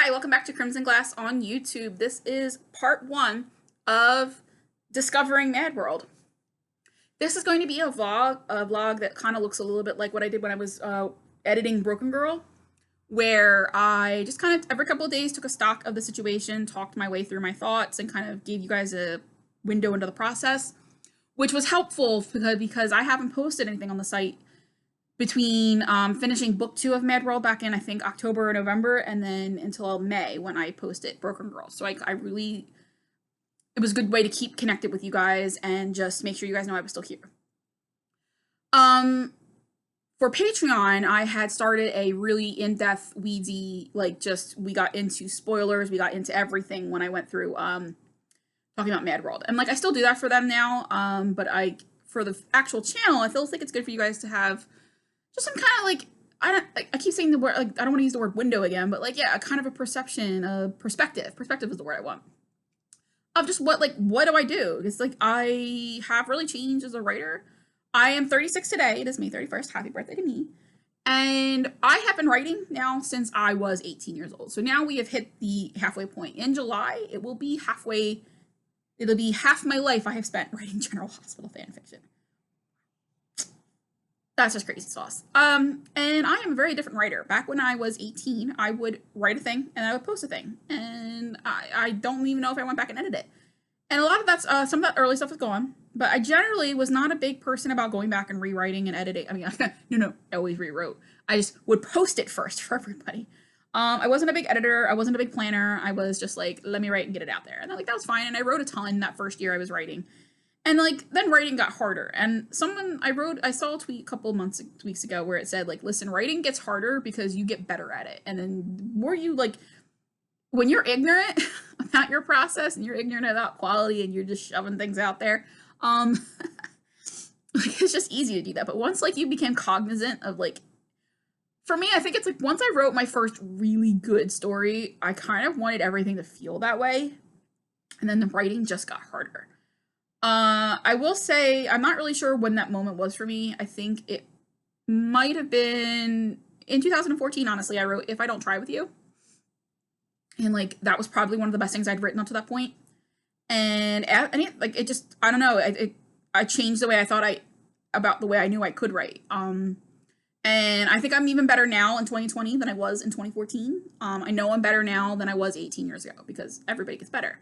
Hi, welcome back to Crimson Glass on YouTube. This is part one of discovering Mad World. This is going to be a vlog that kind of looks a little bit like what I did when I was editing Broken Girl, where I just kind of every couple of days took a stock of the situation, talked my way through my thoughts, and kind of gave you guys a window into the process, which was helpful because I haven't posted anything on the site between finishing book 2 of Mad World back in, I think, October or November, and then until May when I posted Broken Girl. So I really, it was a good way to keep connected with you guys and just make sure you guys know I was still here. For Patreon, I had started a really in-depth, weedy, we got into spoilers, we got into everything when I went through talking about Mad World. And I still do that for them now, but for the actual channel, I feel like it's good for you guys to have just some kind of I keep saying the word, I don't want to use the word window again, but a kind of a perception, a perspective. Perspective is the word I want. Of just what do I do? Because I have really changed as a writer. I am 36 today. It is May 31st. Happy birthday to me. And I have been writing now since I was 18 years old. So now we have hit the halfway point. In July, it will be halfway. It'll be half my life I have spent writing General Hospital fan fiction. That's just crazy sauce. And I am a very different writer. Back when I was 18, I would write a thing and I would post a thing. And I don't even know if I went back and edited it. And a lot of that's, some of that early stuff is gone. But I generally was not a big person about going back and rewriting and editing. I mean, no, I always rewrote. I just would post it first for everybody. I wasn't a big editor. I wasn't a big planner. I was just let me write and get it out there. And that was fine. And I wrote a ton that first year I was writing. And then writing got harder. And I saw a tweet a couple weeks ago where it said listen, writing gets harder because you get better at it. And then the more you when you're ignorant about your process and you're ignorant about quality and you're just shoving things out there, it's just easy to do that. But once you became cognizant of for me, I think it's once I wrote my first really good story, I kind of wanted everything to feel that way. And then the writing just got harder. I will say, I'm not really sure when that moment was for me. I think it might have been in 2014, honestly. I wrote If I Don't Try With You. And, that was probably one of the best things I'd written up to that point. And, it just, I don't know, I changed the way I thought about the way I knew I could write. And I think I'm even better now in 2020 than I was in 2014. I know I'm better now than I was 18 years ago because everybody gets better.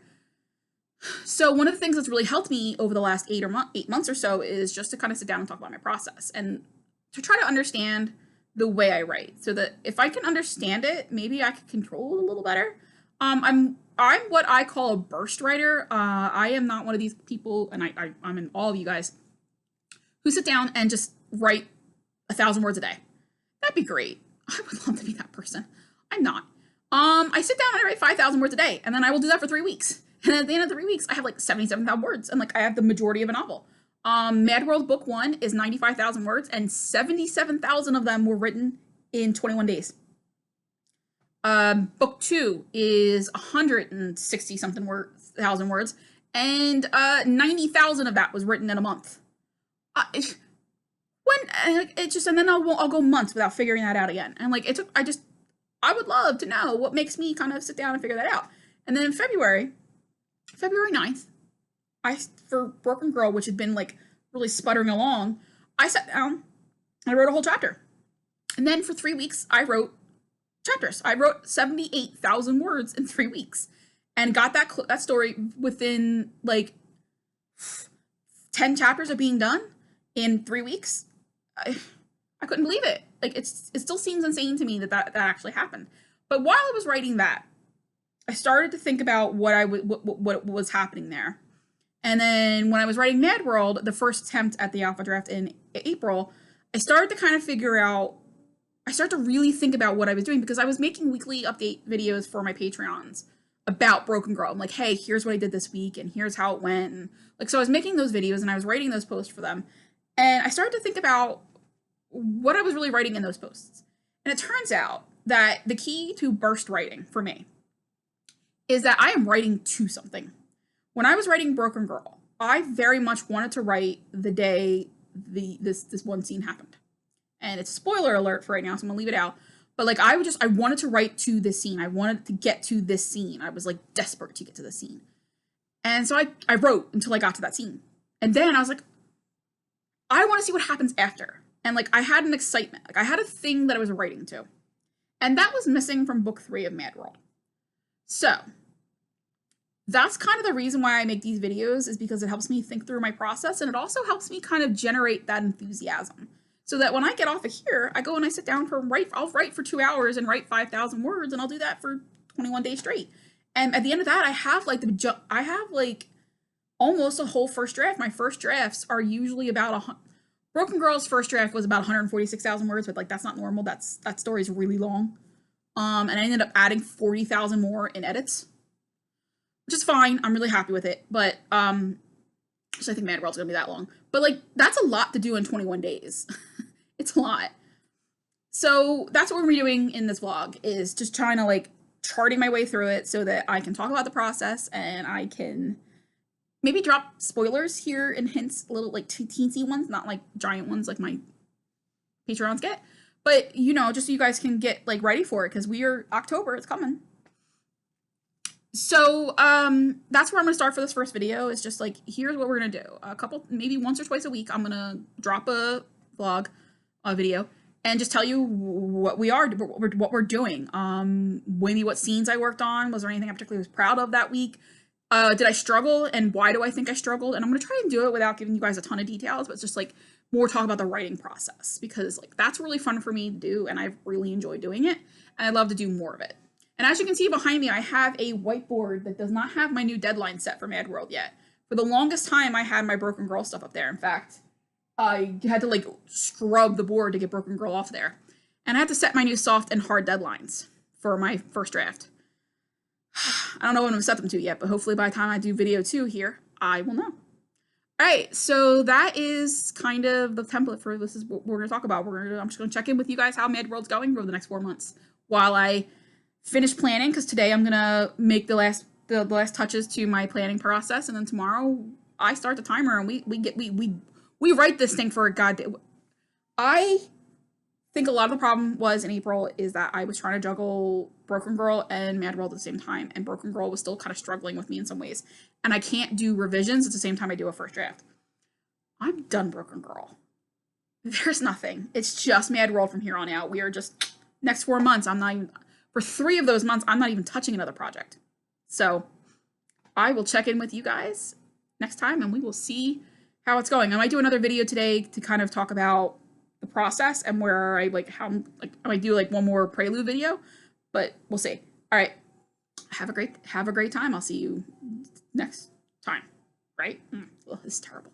So one of the things that's really helped me over the last 8 months or so is just to kind of sit down and talk about my process and to try to understand the way I write so that if I can understand it, maybe I can control it a little better. I'm what I call a burst writer. I am not one of these people, and I'm in all of you guys, who sit down and just write 1,000 words a day. That'd be great. I would love to be that person. I'm not. I sit down and I write 5,000 words a day, and then I will do that for 3 weeks. And at the end of the 3 weeks, I have 77,000 words, and I have the majority of a novel. Mad World Book 1 is 95,000 words, and 77,000 of them were written in 21 days. Book 2 is 160-something thousand words, and 90,000 of that was written in a month. And then I'll go months without figuring that out again. And I would love to know what makes me kind of sit down and figure that out. And then in February 9th, for Broken Girl, which had been really sputtering along, I sat down and I wrote a whole chapter. And then for 3 weeks, I wrote chapters. I wrote 78,000 words in 3 weeks and got that story within 10 chapters of being done in 3 weeks. I couldn't believe it. It still seems insane to me that actually happened. But while I was writing that, I started to think about what was happening there. And then when I was writing Mad World, the first attempt at the alpha draft in April, I started to kind of I started to really think about what I was doing because I was making weekly update videos for my Patreons about Broken Girl. I'm like, hey, here's what I did this week and here's how it went. And so I was making those videos and I was writing those posts for them. And I started to think about what I was really writing in those posts. And it turns out that the key to burst writing for me is that I am writing to something. When I was writing Broken Girl, I very much wanted to write the day this one scene happened. And it's a spoiler alert for right now, so I'm gonna leave it out. But like I wanted to write to this scene. I wanted to get to this scene. I was like desperate to get to the scene. And so I wrote until I got to that scene. And then I was like, I want to see what happens after. And like I had an excitement. Like I had a thing that I was writing to. And that was missing from book 3 of Mad World. So that's kind of the reason why I make these videos, is because it helps me think through my process, and it also helps me kind of generate that enthusiasm. So that when I get off of here, I go and I sit down I'll write for 2 hours and write 5,000 words, and I'll do that for 21 days straight. And at the end of that, I have like almost a whole first draft. My first drafts are usually about Broken Girl's first draft was about 146,000 words, but like that's not normal. That story is really long. And I ended up adding 40,000 more in edits, which is fine. I'm really happy with it. But so I think Mad World's gonna be that long. But like that's a lot to do in 21 days. It's a lot. So that's what we're doing in this vlog, is just trying to like charting my way through it so that I can talk about the process, and I can maybe drop spoilers here and hints, little like teensy ones, not like giant ones like my Patreons get. But, you know, just so you guys can get like ready for it, because October, it's coming. So that's where I'm gonna start for this first video. Is just like, here's what we're gonna do. Maybe once or twice a week, I'm gonna drop a vlog, a video, and just tell you what we're doing. Maybe what scenes I worked on. Was there anything I particularly was proud of that week? Did I struggle, and why do I think I struggled? And I'm gonna try and do it without giving you guys a ton of details, but it's just like more talk about the writing process, because like that's really fun for me to do, and I've really enjoyed doing it, and I'd love to do more of it. And as you can see behind me, I have a whiteboard that does not have my new deadline set for Mad World yet. For the longest time, I had my Broken Girl stuff up there. In fact, I had to like scrub the board to get Broken Girl off there. And I had to set my new soft and hard deadlines for my first draft. I don't know when I'm gonna set them to yet, but hopefully by the time I do video 2 here, I will know. All right, so that is kind of the template for this. Is what we're gonna talk about. I'm just gonna check in with you guys how Mad World's going over the next 4 months while I finish planning, because today I'm gonna make the last touches to my planning process, and then tomorrow I start the timer, and we write this thing for a goddamn. I think a lot of the problem was in April is that I was trying to juggle Broken Girl and Mad World at the same time, and Broken Girl was still kind of struggling with me in some ways, and I can't do revisions at the same time I do a first draft. I'm done Broken Girl. There's nothing. It's just Mad World from here on out. We are just next 4 months. For 3 of those months, I'm not even touching another project. So I will check in with you guys next time, and we will see how it's going. I might do another video today to kind of talk about the process and where I I might do like one more prelude video, but we'll see. All right. Have a great time. I'll see you next time. Right? This is terrible.